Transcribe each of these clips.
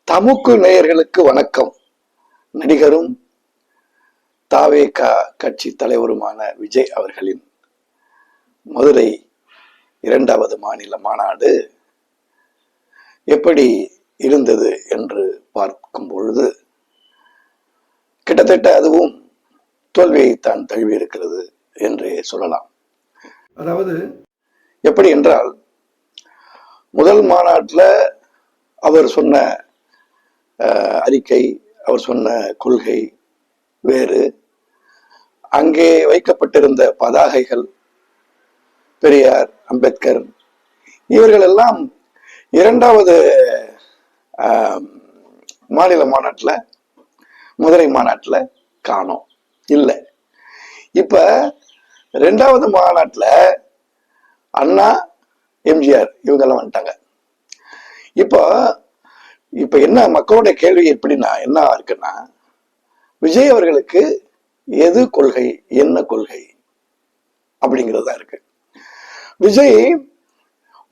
தமுக்கு நேயர்களுக்கு வணக்கம். நடிகரும் தாவேக கட்சி தலைவருமான விஜய் அவர்களின் மதுரை 2வது மாநில மாநாடு எப்படி இருந்தது என்று பார்க்கும் பொழுது கிட்டத்தட்ட அதுவும் தோல்வியைத்தான் தழுவி இருக்கிறது என்றே சொல்லலாம். அதாவது எப்படி என்றால், முதல் மாநாட்டில் அவர் சொன்ன அறிக்கை, அவர் சொன்ன கொள்கை வேறு. அங்கே வைக்கப்பட்டிருந்த பதாகைகள், பெரியார், அம்பேத்கர், இவர்கள் எல்லாம் 2வது மாநில மாநாட்டில், மதுரை மாநாட்டில் காணோம், இல்லை. இப்ப 2வது மாநாட்டில் அண்ணா, எம்ஜிஆர் இவங்கெல்லாம் வந்துட்டாங்க. இப்ப என்ன மக்களுடைய கேள்வி எப்படின்னா என்ன இருக்குன்னா, விஜய் அவர்களுக்கு எது கொள்கை, என்ன கொள்கை அப்படிங்கிறதா இருக்கு. விஜய்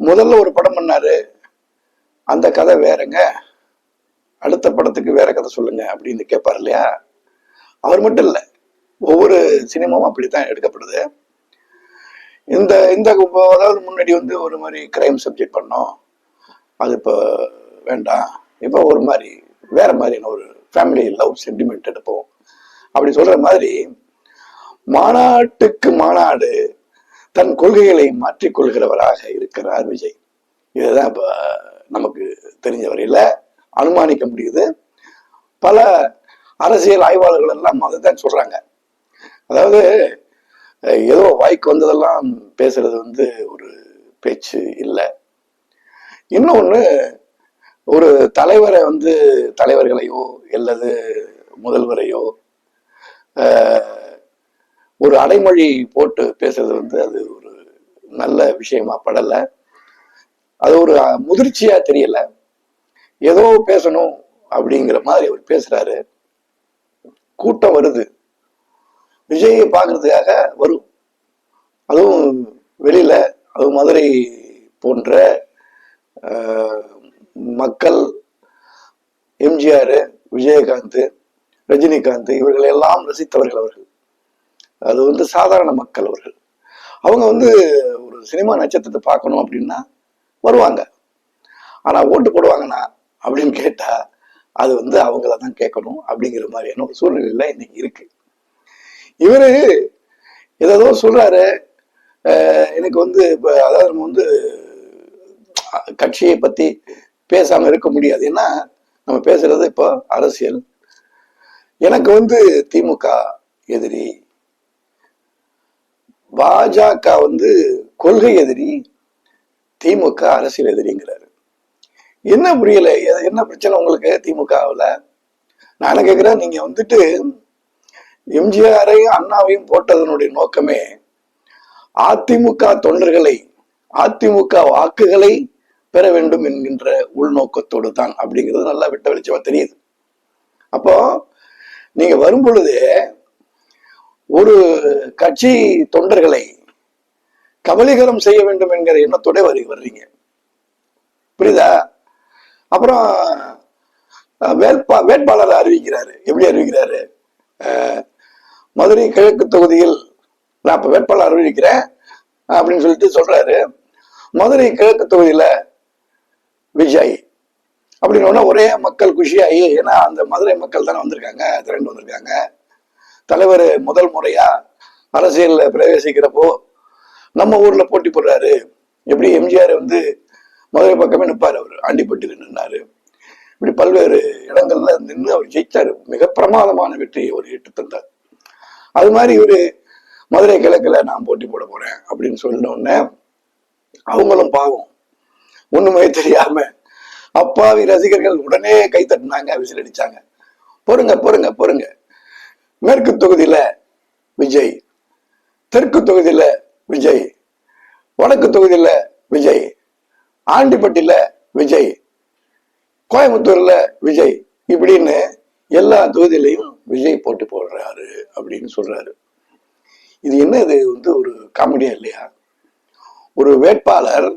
முதல்ல ஒரு படம் பண்ணாரு, அந்த கதை வேறங்க, அடுத்த படத்துக்கு வேற கதை சொல்லுங்க அப்படின்னு கேட்பாரு இல்லையா? அவர் மட்டும் இல்லை, ஒவ்வொரு சினிமாவும் அப்படித்தான் எடுக்கப்படுது. இந்த இந்த அதாவது முன்னாடி ஒரு மாதிரி கிரைம் சப்ஜெக்ட் பண்ணோம், அது இப்போ வேண்டாம், இப்போ ஒரு மாதிரி வேற மாதிரியான ஒரு ஃபேமிலி லவ் சென்டிமெண்ட் எடுப்போம் அப்படி சொல்ற மாதிரி மாநாட்டுக்கு மாநாடு தன் கொள்கைகளை மாற்றிக்கொள்கிறவராக இருக்கிறார் விஜய். இதுதான் இப்ப நமக்கு தெரிஞ்ச வரையில அனுமானிக்க முடியுது. பல அரசியல் ஆய்வாளர்கள் எல்லாம் அதை தான் சொல்றாங்க. அதாவது ஏதோ வாய்க்கு வந்ததெல்லாம் பேசுறது ஒரு பேச்சு இல்லை. இன்னொன்னு, ஒரு தலைவரை தலைவர்களையோ அல்லது முதல்வரையோ ஒரு அடைமொழி போட்டு பேசுறது அது ஒரு நல்ல விஷயமா படல. அது ஒரு முதிர்ச்சியா தெரியல. ஏதோ பேசணும் அப்படிங்கிற மாதிரி அவர் பேசுறாரு. கூட்டம் வருது, விஜயை பார்க்கறதுக்காக வரும். அதுவும் வெளியில, அதுவும் மதுரை போன்ற மக்கள், எம்ஜிஆர், விஜயகாந்த், ரஜினிகாந்த் இவர்கள் எல்லாம் ரசித்தவர்கள் அவர்கள். அது சாதாரண மக்கள் அவர்கள். அவங்க ஒரு சினிமா நட்சத்திரத்தை பார்க்கணும் அப்படின்னா வருவாங்க. ஆனா ஓட்டு போடுவாங்கன்னா அப்படின்னு கேட்டா அது அவங்களதான் கேட்கணும் அப்படிங்கிற மாதிரியான ஒரு சூழ்நிலையில இன்னைக்கு இருக்கு. இவரு ஏதோ சொல்றாரு. எனக்கு இப்ப அதாவது நம்ம கட்சியை பத்தி பேசாம இருக்க முடியாது. ஏன்னா நம்ம பேசுறது இப்போ அரசியல். எனக்கு திமுக எதிரி, பாஜக கொள்கை எதிரி, திமுக அரசியல் எதிரிங்கிறாரு. என்ன புரியல, என்ன பிரச்சனை உங்களுக்கு திமுகவில்? நான் கேட்கிறேன், நீங்க எம்ஜிஆரையும் அண்ணாவையும் போட்டதனுடைய நோக்கமே அதிமுக தொண்டர்களை, அதிமுக வாக்குகளை பெற வேண்டும் என்கின்ற உள்நோக்கத்தோடு தான் அப்படிங்கிறது நல்லா விட்ட வெளிச்சமா தெரியுது. அப்போ நீங்க வரும் பொழுது ஒரு கட்சி தொண்டர்களை கபலீகரம் செய்ய வேண்டும் என்கிற எண்ணத்தோட வர்றீங்க, புரியுதா? அப்புறம் வேட்பாளரை அறிவிக்கிறாரு. எப்படி அறிவிக்கிறாரு? மதுரை கிழக்கு தொகுதியில் நான் இப்ப வேட்பாளர் அறிவிக்கிறேன் அப்படின்னு சொல்லிட்டு சொல்றாரு. மதுரை கிழக்கு தொகுதியில விஜய் அப்படின்னு ஒரே மக்கள் குஷியாகி, ஏன்னா அந்த மதுரை மக்கள் தானே வந்திருக்காங்க, திரண்டு வந்திருக்காங்க. தலைவர் முதல் முறையா அரசியல்ல பிரவேசிக்கிறப்போ நம்ம ஊர்ல போட்டி போடுறாரு. எப்படி எம்ஜிஆர் மதுரை பக்கமே நிற்பாரு, அவர் ஆண்டிப்பட்டியில் நின்னாரு. இப்படி பல்வேறு இடங்கள்ல நின்று அவர் ஜெயிச்சாரு. மிக பிரமாதமான வெற்றியை அவர் ஏற்று தந்தார். அது மாதிரி இவரு மதுரை கிழக்குல நான் போட்டி போட போறேன் அப்படின்னு சொன்ன உடனே அவங்களும் பாவம் ஒண்ணுமே தெரியாம அப்பாவி ரசிகர்கள் உடனே கை தட்டினாங்க, விசில் அடிச்சாங்க. பொறுங்க பொறுங்க பொறுங்க, மேற்கு தொகுதியில விஜய், தெற்கு தொகுதியில விஜய், வடக்கு தொகுதியில விஜய், ஆண்டிப்பட்டியில விஜய், கோயம்புத்தூர்ல விஜய், இப்படின்னு எல்லா தொகுதியிலையும் விஜய் போட்டி போடுறாரு அப்படின்னு சொல்றாரு. இது என்ன, இது ஒரு காமெடியா இல்லையா? ஒரு வேட்பாளர்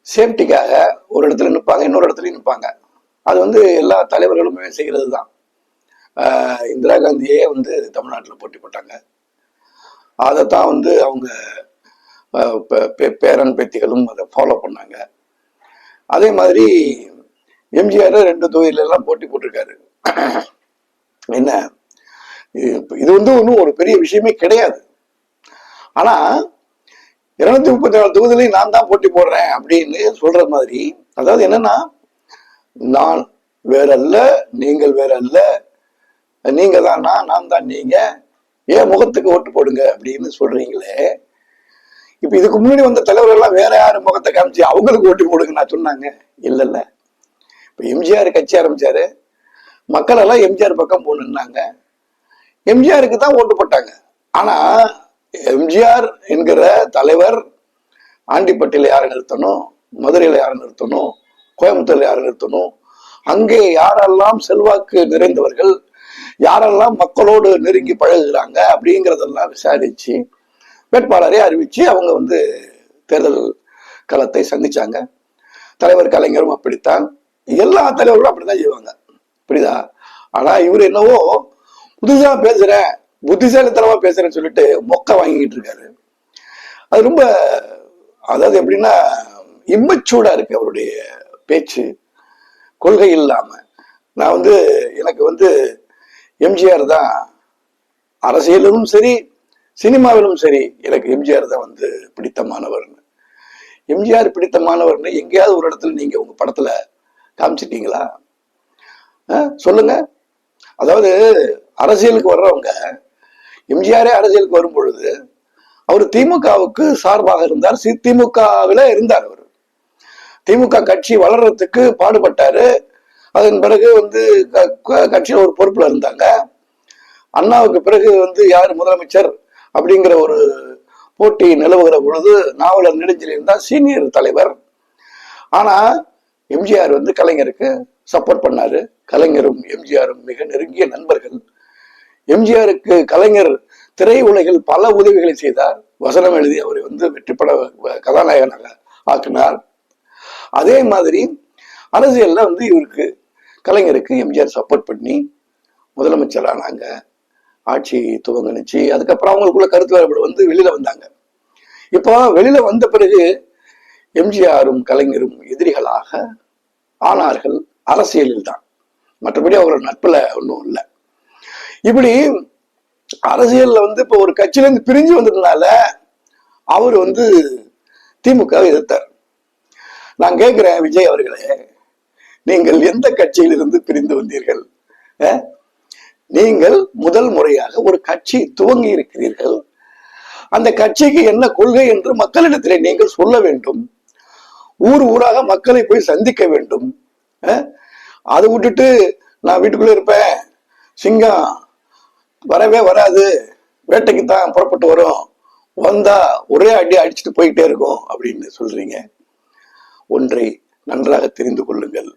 சேஃப்டிக்காக ஒரு இடத்துல நிற்பாங்க, இன்னொரு இடத்துலயும் நிற்பாங்க. அது வந்து எல்லா தலைவர்களுமே செய்கிறது தான். இந்திரா காந்தியே வந்து தமிழ்நாட்டில் போட்டி போட்டாங்க. அதைத்தான் வந்து அவங்க பேரன் பேத்திகளும் அதை ஃபாலோ பண்ணாங்க. அதே மாதிரி எம்ஜிஆர் 2 தொகுதியில எல்லாம் போட்டி போட்டிருக்காரு. என்ன இது வந்து ஒன்றும் ஒரு பெரிய விஷயமே கிடையாது. ஆனா 234 தொகுதியிலையும் நான் தான் போட்டி போடுறேன் அப்படின்னு சொல்ற மாதிரி, அதாவது என்னன்னா, நான் வேற அல்ல, நீங்கள் வேற அல்ல, நீங்க தான் நான் தான் நீங்க, ஏன் முகத்துக்கு ஓட்டு போடுங்க அப்படின்னு சொல்றீங்களே. இப்ப இதுக்கு முன்னாடி வந்த தலைவர்கள் எல்லாம் வேற யாரு முகத்தை காமிச்சு அவங்களுக்கு ஓட்டு போடுங்க நான் சொன்னாங்க? இல்ல. இப்ப எம்ஜிஆர் கட்சி ஆரம்பிச்சாரு, மக்கள் எல்லாம் எம்ஜிஆர் பக்கம் போனாங்க, எம்ஜிஆருக்கு தான் ஓட்டு போட்டாங்க. ஆனா எம்ஜிஆர் என்கிற தலைவர் ஆண்டிப்பட்டியில யாரை நிறுத்தணும், மதுரையில யாரை நிறுத்தணும், கோயம்புத்தூர்ல யாரை நிறுத்தணும், அங்கே யாரெல்லாம் செல்வாக்கு நிறைந்தவர்கள், யாரெல்லாம் மக்களோடு நெருங்கி பழகுகிறாங்க அப்படிங்கிறதெல்லாம் விசாரிச்சு வேட்பாளரை அறிவிச்சு அவங்க வந்து தேர்தல் களத்தை சந்திச்சாங்க. தலைவர் கலைஞரும் அப்படித்தான், எல்லா தலைவர்களும் அப்படித்தான் செய்வாங்க. புரியுதா? ஆனா இவர் என்னவோ புதுசா பேசுறேன், புத்திசாலித்தனமா பேசுறேன்னு சொல்லிட்டு மொக்க வாங்கிட்டு இருக்காரு. அது ரொம்ப, அதாவது எப்படின்னா இம்மச்சூடா இருக்கு அவருடைய பேச்சு, கொள்கை இல்லாம. நான் வந்து எனக்கு வந்து எம்ஜிஆர் தான், அரசியலிலும் சரி சினிமாவிலும் சரி எனக்கு எம்ஜிஆர் தான் வந்து பிடித்தமானவர். எம்ஜிஆர் பிடித்தமானவர்னு எங்கேயாவது ஒரு இடத்துல நீங்க உங்க படத்துல காமிச்சிருக்கீங்களா? சொல்லுங்க. அதாவது அரசியலுக்கு வர்றவங்க, எம்ஜிஆரே அரசியலுக்கு வரும் பொழுது அவர் திமுகவுக்கு சார்பாக இருந்தார், திமுகவில் இருந்தார். அவர் திமுக கட்சி வளர்றதுக்கு பாடுபட்டாரு. அதன் பிறகு வந்து கட்சியில் ஒரு பொறுப்புல இருந்தாங்க. அண்ணாவுக்கு பிறகு வந்து யார் முதலமைச்சர் அப்படிங்கிற ஒரு போட்டி நிலவுகிற பொழுது நாவலர் நெடுஞ்செழியன் தான் சீனியர் தலைவர். ஆனா எம்ஜிஆர் வந்து கலைஞருக்கு சப்போர்ட் பண்ணாரு. கலைஞரும் எம்ஜிஆரும் மிக நெருங்கிய நண்பர்கள். எம்ஜிஆருக்கு கலைஞர் திரை உலகில் பல உதவிகளை செய்தார். வசனம் எழுதி அவரை வந்து வெற்றிப்பட கதாநாயகனாக ஆக்கினார். அதே மாதிரி அரசியல்ல வந்து இவருக்கு கலைஞருக்கு எம்ஜிஆர் சப்போர்ட் பண்ணி முதலமைச்சர் ஆனாங்க, ஆட்சி துவங்கினுச்சு. அதுக்கப்புறம் அவங்களுக்குள்ள கருத்து வேறுபாடு வந்து வெளியில வந்தாங்க. இப்போ வெளியில வந்த பிறகு எம்ஜிஆரும் கலைஞரும் எதிரிகளாக ஆனார்கள் அரசியலில் தான், மற்றபடி அவங்களோட நட்புல ஒன்றும் இல்லை. இப்படி அரசியல்ல வந்து இப்ப ஒரு கட்சியில இருந்து பிரிஞ்சு வந்ததுனால அவர் வந்து திமுக எதிர்த்தார். நான் கேட்கிறேன், விஜய் அவர்களே, நீங்கள் எந்த கட்சியிலிருந்து பிரிந்து வந்தீர்கள்? நீங்கள் முதல் முறையாக ஒரு கட்சி துவங்கி இருக்கிறீர்கள். அந்த கட்சிக்கு என்ன கொள்கை என்று மக்களிடத்திலே நீங்கள் சொல்ல வேண்டும். ஊர் ஊராக மக்களை போய் சந்திக்க வேண்டும். அதை விட்டுட்டு நான் வீட்டுக்குள்ள இருப்பேன், சிங்கம் வரவே வராது, வேட்டைக்கு தான் புறப்பட்டு வரும், வந்தா ஒரே அடி அடிச்சுட்டு போயிட்டே இருக்கும் அப்படின்னு சொல்றீங்க. ஒன்றை நன்றாக தெரிந்து கொள்ளுங்கள்,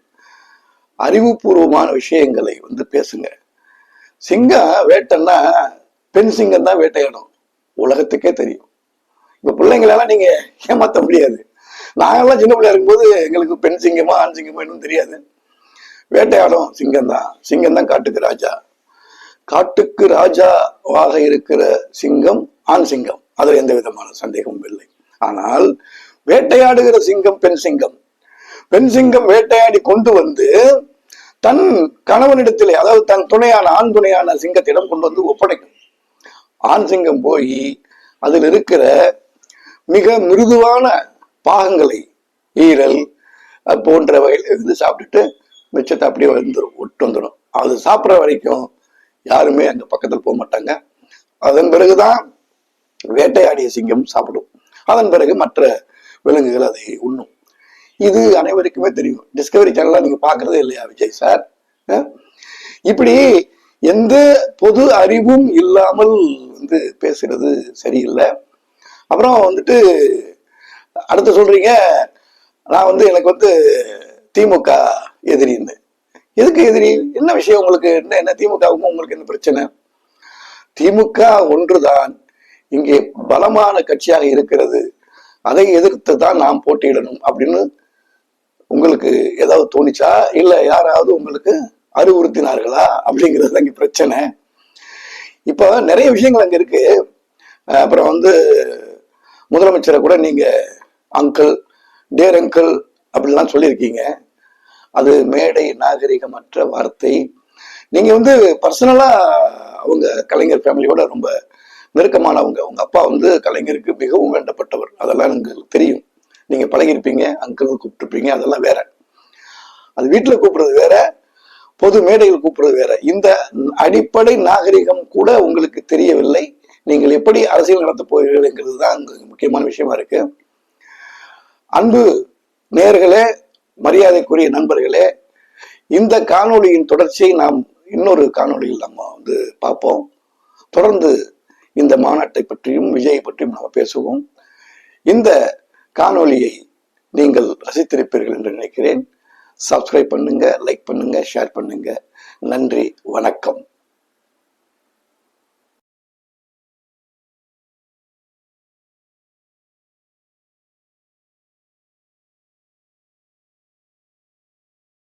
அறிவுபூர்வமான விஷயங்களை வந்து பேசுங்க. சிங்கம் வேட்டைன்னா பெண் சிங்கம் தான் வேட்டையாடும், உலகத்துக்கே தெரியும். இப்ப பிள்ளைங்களெல்லாம் நீங்க ஏமாத்த முடியாது. நாங்கெல்லாம் சின்ன பிள்ளையா இருக்கும்போது எங்களுக்கு பெண் சிங்கமா ஆண் சிங்கமா இன்னும் தெரியாது. வேட்டையாடும் சிங்கம் தான். சிங்கம் தான் காட்டுக்கு ராஜா. காட்டுக்கு ராஜாவாக இருக்கிற சிங்கம் ஆண் சிங்கம், அதுல எந்த விதமான சந்தேகமும் இல்லை. ஆனால் வேட்டையாடுகிற சிங்கம் பெண் சிங்கம். பெண் சிங்கம் வேட்டையாடி கொண்டு வந்து தன் கணவனிடத்திலே, அதாவது தன் துணையான ஆண் துணையான சிங்கத்திடம் கொண்டு வந்து ஒப்படைக்கும். ஆண் சிங்கம் போய் அதில் இருக்கிற மிக மிருதுவான பாகங்களை, ஈரல் போன்ற வகையில் இருந்து சாப்பிட்டுட்டு மிச்சத்தை அப்படியே வந்துடும். அது சாப்பிட்ற வரைக்கும் யாருமே அந்த பக்கத்தில் போக மாட்டாங்க. அதன் பிறகுதான் வேட்டையாடிய சிங்கம் சாப்பிடும். அதன் பிறகு மற்ற விலங்குகள் அதை உண்ணும். இது அனைவருக்குமே தெரியும். டிஸ்கவரி சேனல்ல நீங்க பாக்குறதே இல்லையா விஜய் சார்? இப்படி எந்த பொது அறிவும் இல்லாமல் வந்து பேசுறது சரியில்லை. அப்புறம் வந்துட்டு அடுத்து சொல்றீங்க, நான் வந்து எனக்கு வந்து திமுக எதிரின்னு. எதுக்கு எதிரி? என்ன விஷயம் உங்களுக்கு? என்ன திமுகவுக்கும் உங்களுக்கு என்ன பிரச்சனை? திமுக ஒன்றுதான் இங்கே பலமான கட்சியாக இருக்கிறது, அதை எதிர்த்து தான் நாம் போட்டியிடணும் அப்படின்னு உங்களுக்கு ஏதாவது தோணிச்சா, இல்ல யாராவது உங்களுக்கு அறிவுறுத்தினார்களா அப்படிங்கிறது இங்க பிரச்சனை. இப்ப நிறைய விஷயங்கள் அங்க இருக்கு. அப்புறம் முதலமைச்சரை கூட நீங்க அங்கிள், டேர் அங்கிள் அப்படிலாம் சொல்லியிருக்கீங்க. அது மேடை நாகரிகமற்ற வார்த்தை. நீங்க பர்சனலா அவங்க கலைஞர் ஃபேமிலியோட ரொம்ப நெருக்கமானவங்க. உங்க அப்பா கலைஞருக்கு மிகவும் வேண்டப்பட்டவர், அதெல்லாம் எனக்கு தெரியும். நீங்க பழகிருப்பீங்க, அங்கிள் கூப்பிட்டுருப்பீங்க, அதெல்லாம் வேற. அது வீட்டுல கூப்பிடுறது வேற, பொது மேடையில் கூப்பிடுறது வேற. இந்த அடிப்படை நாகரிகம் கூட உங்களுக்கு தெரியவில்லை. நீங்கள் எப்படி அரசியல் நடத்த போகிறீர்கள் தான் முக்கியமான விஷயமா இருக்கு. அன்பு நேயர்களே, மரியாதைக்குரிய நண்பர்களே, இந்த காணொளியின் தொடர்ச்சியை நாம் இன்னொரு காணொளியில் நம்ம பார்ப்போம். தொடர்ந்து இந்த மாநாட்டை பற்றியும் விஜயை பற்றியும் நம்ம பேசுவோம். இந்த காணொளியை நீங்கள் ரசித்திருப்பீர்கள் என்று நினைக்கிறேன். சப்ஸ்கிரைப் பண்ணுங்க, லைக் பண்ணுங்க, ஷேர் பண்ணுங்க. நன்றி, வணக்கம்.